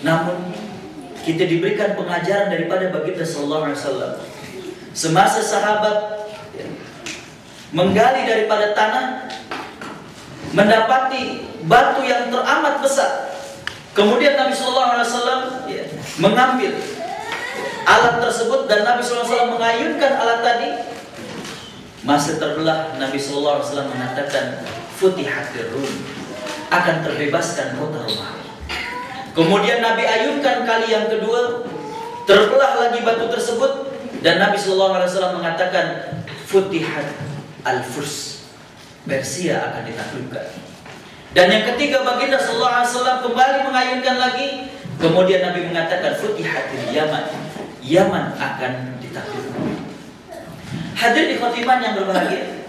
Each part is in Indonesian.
Namun kita diberikan pengajaran daripada baginda sallallahu alaihi wasallam. Semasa sahabat menggali daripada tanah, mendapati batu yang teramat besar. Kemudian Nabi sallallahu alaihi wasallam mengambil alat tersebut dan Nabi sallallahu alaihi wasallam mengayunkan alat tadi. Masa terbelah, Nabi sallallahu alaihi wasallam mengatakan, "Futihatir Rum," akan terbebaskan kota Romawi. Kemudian Nabi ayunkan kali yang kedua, terbelah lagi batu tersebut dan Nabi sallallahu alaihi wasallam mengatakan, "Futihat al-Furs," Persia akan ditaklukkan. Dan yang ketiga, baginda sallallahu alaihi wasallam kembali mengayunkan lagi, kemudian Nabi mengatakan, "Futihatil Yaman," Yaman akan ditaklukkan. Hadirin ikhwatiman yang berbahagia,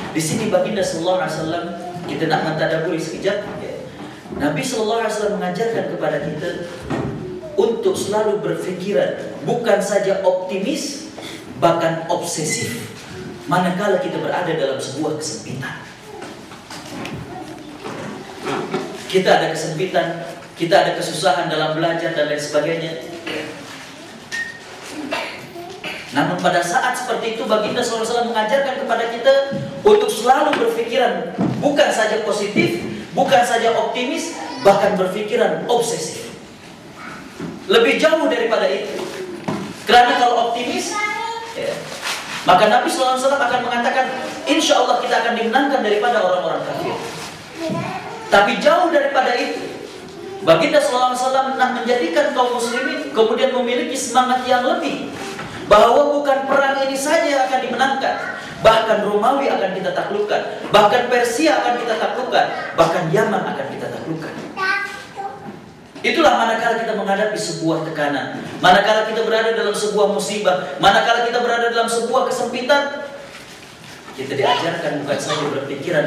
di sini baginda sallallahu alaihi wasallam, kita nak mentadaburi sekejap. Nabi sallallahu alaihi wasallam mengajarkan kepada kita untuk selalu berfikiran bukan saja optimis, bahkan obsesif manakala kita berada dalam sebuah kesempitan. Kita ada kesempitan, kita ada kesusahan dalam belajar dan lain sebagainya. Namun pada saat seperti itu baginda sallallahu alaihi wasallam mengajarkan kepada kita untuk selalu berfikiran bukan saja positif, bukan saja optimis, bahkan berfikiran obsesif. Lebih jauh daripada itu. Karena kalau optimis, maka Nabi sallallahu alaihi wasallam akan mengatakan, insya Allah kita akan dimenangkan daripada orang-orang kafir. Tapi jauh daripada itu, baginda sallallahu alaihi wasallam menjadikan kaum muslimin kemudian memiliki semangat yang lebih, bahwa bukan perang ini saja yang akan dimenangkan, bahkan Romawi akan kita taklukkan, bahkan Persia akan kita taklukkan, bahkan Yaman akan kita taklukkan. Itulah manakala kita menghadapi sebuah tekanan, manakala kita berada dalam sebuah musibah, manakala kita berada dalam sebuah kesempitan, kita diajarkan bukan saja berpikiran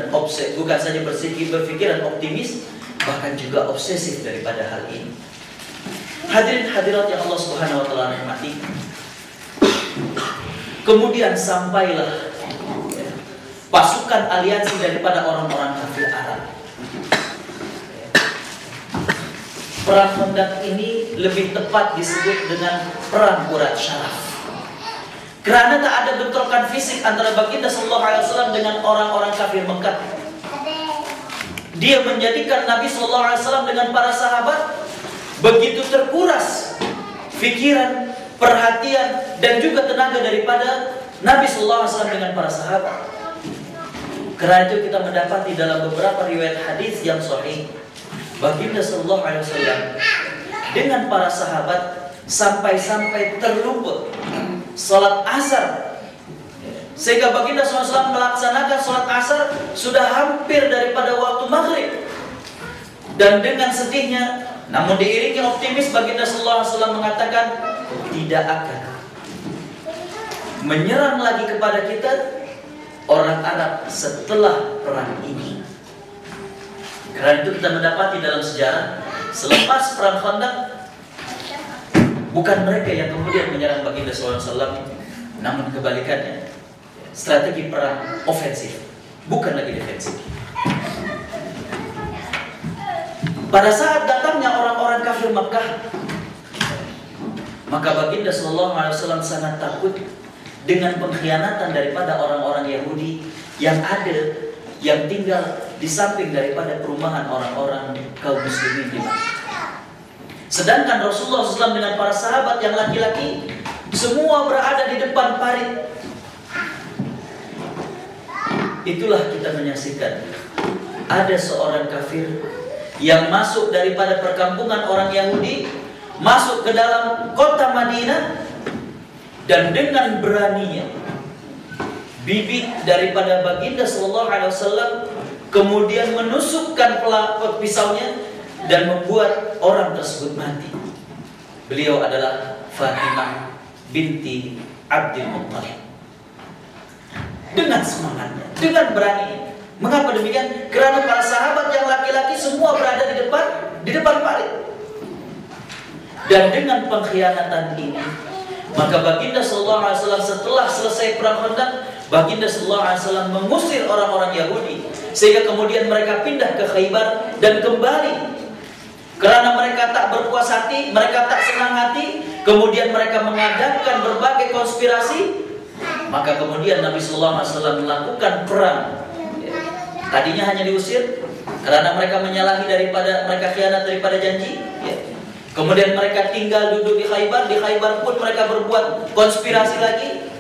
bukan saja berpikiran optimis, bahkan juga obsesif daripada hal ini. Hadirin hadirat yang Allah Subhanahu wa taala rahmati. Kemudian sampailah pasukan aliansi daripada orang-orang kafir Arab. Perang Khandaq ini lebih tepat disebut dengan perang Urat Syaraf. Karena tak ada bentrokan fisik antara baginda sallallahu alaihi wasallam dengan orang-orang kafir Mekah. Dia menjadikan Nabi sallallahu alaihi wasallam dengan para sahabat begitu terkuras pikiran, perhatian dan juga tenaga daripada Nabi sallallahu alaihi wasallam dengan para sahabat. Karena itu kita mendapati dalam beberapa riwayat hadis yang sahih, baginda sallallahu alaihi wasallam dengan para sahabat sampai-sampai terlupa salat asar, sehingga baginda sallallahu alaihi wasallam melaksanakan salat asar sudah hampir daripada waktu maghrib. Dan dengan sedihnya, namun diiringi optimis, baginda sallallahu alaihi wasallam mengatakan, tidak akan menyerang lagi kepada kita orang Arab setelah perang ini. Karena itu kita mendapati dalam sejarah, selepas perang Khandaq, bukan mereka yang kemudian menyerang baginda sallallahu alaihi wasallam, namun kebalikannya, strategi perang ofensif, bukan lagi defensif. Pada saat datangnya orang-orang kafir Makkah, maka baginda sallallahu alaihi wasallam sangat takut dengan pengkhianatan daripada orang-orang Yahudi yang ada, yang tinggal di samping daripada perumahan orang-orang kaum muslimin di Makkah. Sedangkan Rasulullah SAW dengan para sahabat yang laki-laki semua berada di depan parit. Itulah kita menyaksikan ada seorang kafir yang masuk daripada perkampungan orang Yahudi, masuk ke dalam kota Madinah, dan dengan beraninya bibit daripada baginda sallallahu alaihi wasallam kemudian menusukkan pisaunya dan membuat orang tersebut mati. Beliau adalah Fatimah binti Abdul Muttalib. Dengan semangatnya, dengan beraninya. Mengapa demikian? Karena para sahabat yang laki-laki semua berada di depan parit. Dan dengan pengkhianatan ini, maka baginda sallallahu alaihi wasallam setelah selesai perang Khandaq, baginda sallallahu alaihi wasallam mengusir orang-orang Yahudi, sehingga kemudian mereka pindah ke Khaybar dan kembali. Karena mereka tak berpuas hati hati, mereka tak senang hati, kemudian mereka mengadakan berbagai konspirasi, maka kemudian Nabi Sallallahu Alaihi Wasallam melakukan perang. Tadinya hanya diusir karena mereka menyalahi mereka khianat daripada janji. Kemudian mereka tinggal duduk di Khaybar pun mereka berbuat konspirasi lagi.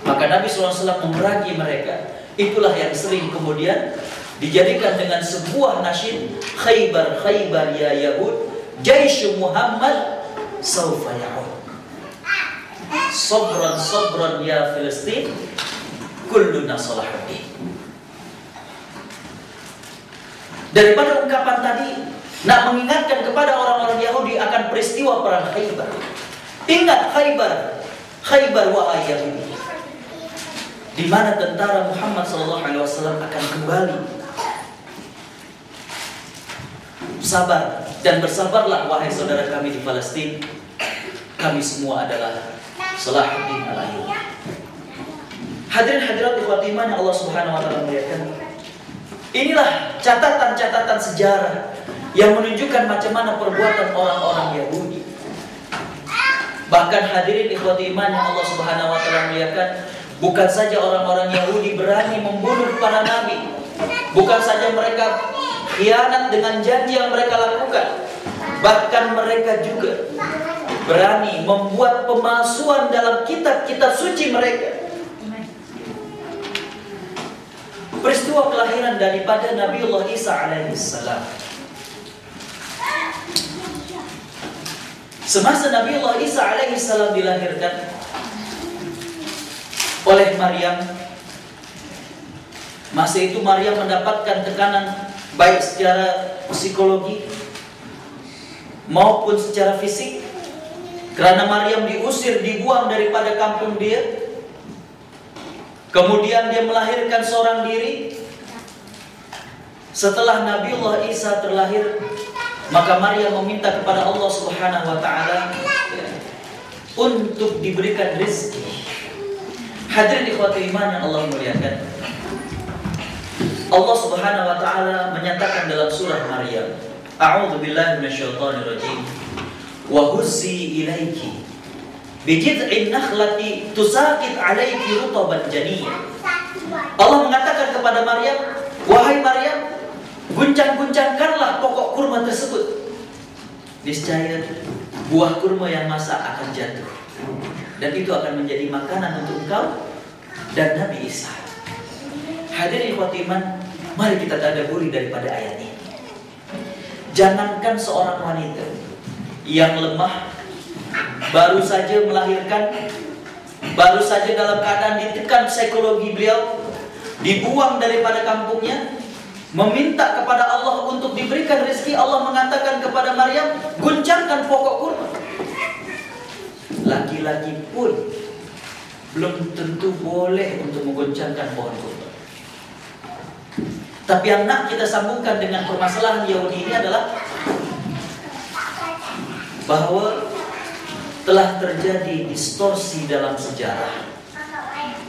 Maka Nabi SAW memerangi mereka. Itulah yang sering kemudian dijadikan dengan sebuah nasyid, Khaybar Khaybar ya Yahud, Jaishu Muhammad Saufa Ya'ud. Sabran sabran ya Filistin, kulluna salahuddin. Daripada ungkapan tadi nak mengingatkan kepada orang-orang Yahudi akan peristiwa perang Khaybar. Ingat Khaybar wahai Yahudi, di mana tentara Muhammad SAW akan kembali. Sabar dan bersabarlah wahai saudara kami di Palestina. Kami semua adalah Salahuddin al-Ayyubi. Hadirin hadirat ikhwati iman yang Allah Subhanahu wa taala muliakan. Inilah catatan-catatan sejarah yang menunjukkan macam mana perbuatan orang-orang Yahudi. Bahkan hadirin ikhwati iman yang Allah Subhanahu wa taala muliakan, bukan saja orang-orang Yahudi berani membunuh para nabi, bukan saja mereka khianat dengan janji yang mereka lakukan, bahkan mereka juga berani membuat pemalsuan dalam kitab-kitab suci mereka. Peristiwa kelahiran daripada Nabiullah Isa alaihissalam. Semasa Nabiullah Isa alaihissalam dilahirkan oleh Maryam, masa itu Maryam mendapatkan tekanan baik secara psikologi maupun secara fisik, karena Maryam diusir, dibuang daripada kampung dia. Kemudian dia melahirkan seorang diri. Setelah Nabiullah Isa terlahir, maka Maryam meminta kepada Allah Subhanahu wa taala untuk diberikan rezeki. Hadirin ikhwati iman yang Allah muliakan, Allah Subhanahu wa taala menyatakan dalam surah Maryam, A'udzu billahi minasyaitonir rajim. Wa huzzi ilaiki bijid'in nakhlati tusaqit 'alaiki rutaban janiyya. Allah mengatakan kepada Maryam, wahai Maryam, guncang-guncangkanlah pokok kurma tersebut. Niscaya buah kurma yang masak akan jatuh, dan itu akan menjadi makanan untuk engkau dan Nabi Isa. Hadirin ikhwati iman, mari kita tadabburi daripada ayat ini. Jangankan seorang wanita yang lemah, baru saja melahirkan, baru saja dalam keadaan ditekan psikologi beliau, dibuang daripada kampungnya, meminta kepada Allah untuk diberikan rezeki. Allah mengatakan kepada Maryam, guncangkan pokok kurma. Laki-laki pun belum tentu boleh untuk mengguncangkan pohon kurma. Tapi yang nak kita sambungkan dengan permasalahan Yahudi ini adalah bahwa telah terjadi distorsi dalam sejarah,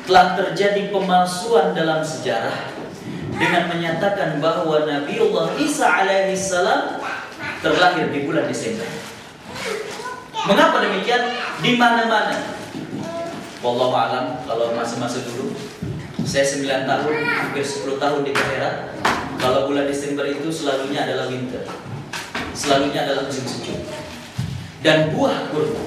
telah terjadi pemalsuan dalam sejarah dengan menyatakan bahwa Nabiullah Isa alaihissalam terlahir di bulan Desember. Mengapa demikian? Di mana-mana. Wallahu a'lam. Kalau masa-masa dulu, saya 9 tahun, hampir 10 tahun di daerah. Kalau bulan Desember itu selalunya adalah winter, selalunya adalah musim sejuk. Dan buah kurma,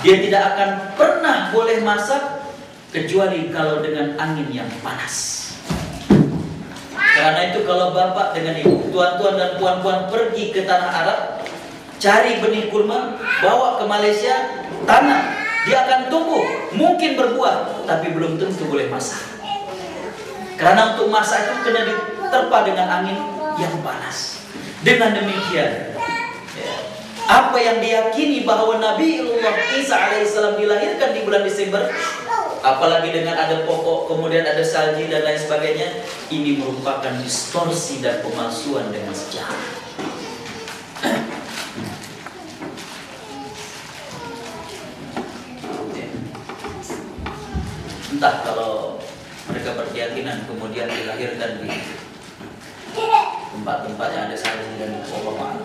dia tidak akan pernah boleh masak kecuali kalau dengan angin yang panas. Karena itu kalau bapak dengan ibu, tuan-tuan dan puan-puan pergi ke tanah Arab, cari benih kurma, bawa ke Malaysia, tanam, dia akan tumbuh, mungkin berbuah, tapi belum tentu boleh masak. Karena untuk masak itu kena diterpa dengan angin yang panas. Dengan demikian, apa yang diyakini bahwa Nabiullah Isa alaihissalam dilahirkan di bulan Desember, apalagi dengan ada pokok, kemudian ada salji dan lain sebagainya, ini merupakan distorsi dan pemalsuan dengan sejarah. Entah kalau mereka berkeyakinan kemudian dilahirkan di tempat-tempat yang ada salji dan pokok.